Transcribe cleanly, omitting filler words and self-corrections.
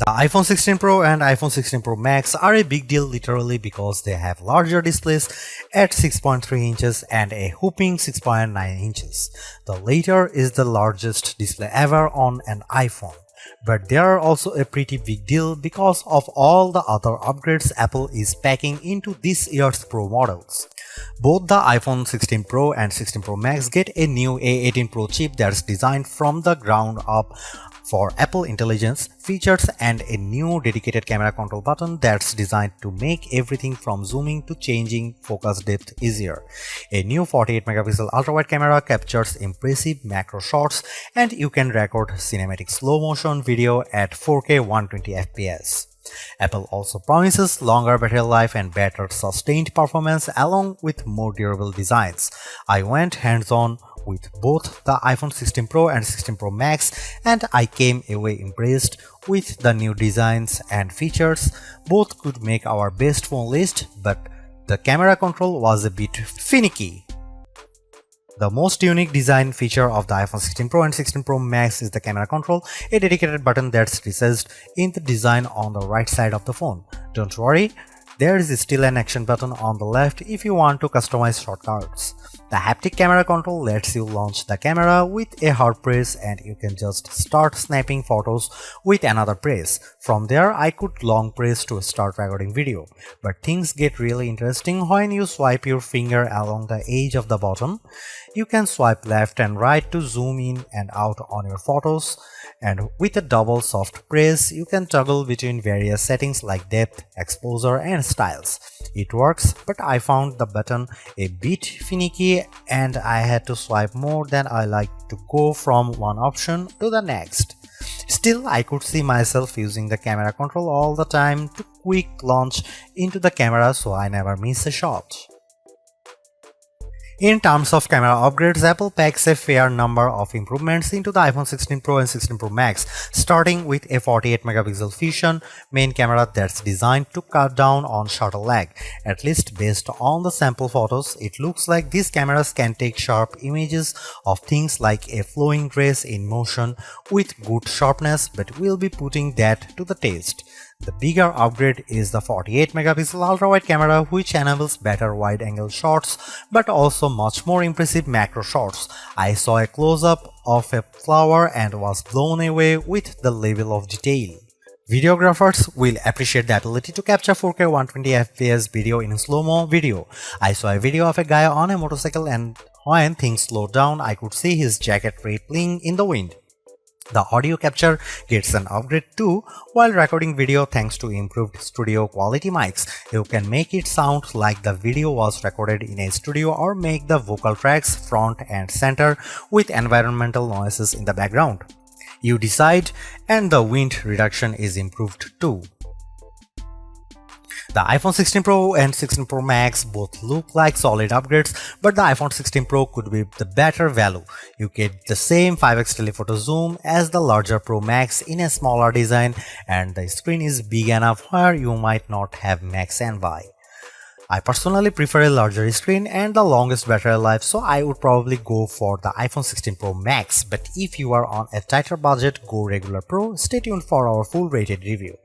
The iPhone 16 Pro and iPhone 16 Pro Max are a big deal literally because they have larger displays at 6.3 inches and a whopping 6.9 inches. The latter is the largest display ever on an iPhone. But they are also a pretty big deal because of all the other upgrades Apple is packing into this year's Pro models. Both the iPhone 16 Pro and 16 Pro Max get a new A18 Pro chip that's designed from the ground up for Apple Intelligence features and a new dedicated camera control button that's designed to make everything from zooming to changing focus depth easier. A new 48 megapixel ultra-wide camera captures impressive macro shots and you can record cinematic slow motion video at 4K 120 fps. Apple also promises longer battery life and better sustained performance along with more durable designs. I went hands-on with both the iPhone 16 Pro and 16 Pro Max and I came away impressed with the new designs and features. Both could make our best phone list, but the camera control was a bit finicky. The most unique design feature of the iPhone 16 Pro and 16 Pro Max is the camera control, a dedicated button that's recessed in the design on the right side of the phone. Don't worry, there is still an action button on the left if you want to customize shortcuts. The haptic camera control lets you launch the camera with a hard press and you can just start snapping photos with another press. From there, I could long press to start recording video. But things get really interesting when you swipe your finger along the edge of the button. You can swipe left and right to zoom in and out on your photos. And with a double soft press, you can toggle between various settings like depth, exposure, and styles. It works, but I found the button a bit finicky and I had to swipe more than I like to go from one option to the next. Still, I could see myself using the camera control all the time to quick launch into the camera so I never miss a shot. In terms of camera upgrades, Apple packs a fair number of improvements into the iPhone 16 Pro and 16 Pro Max, starting with a 48 megapixel Fusion main camera that's designed to cut down on shutter lag. At least based on the sample photos, it looks like these cameras can take sharp images of things like a flowing dress in motion with good sharpness, but we'll be putting that to the test. The bigger upgrade is the 48 megapixel ultra-wide camera, which enables better wide-angle shots but also much more impressive macro shots. I saw a close-up of a flower and was blown away with the level of detail. Videographers will appreciate the ability to capture 4K 120 fps video in slow-mo video. I saw a video of a guy on a motorcycle and when things slowed down, I could see his jacket rippling in the wind. The audio capture gets an upgrade too while recording video thanks to improved studio quality mics. You can make it sound like the video was recorded in a studio or make the vocal tracks front and center with environmental noises in the background. You decide, and the wind reduction is improved too. The iPhone 16 Pro and 16 Pro Max both look like solid upgrades, but the iPhone 16 Pro could be the better value. You get the same 5x telephoto zoom as the larger Pro Max in a smaller design, and the screen is big enough where you might not have Max envy. I personally prefer a larger screen and the longest battery life, so I would probably go for the iPhone 16 Pro Max, but if you are on a tighter budget, go regular Pro. Stay tuned for our full rated review.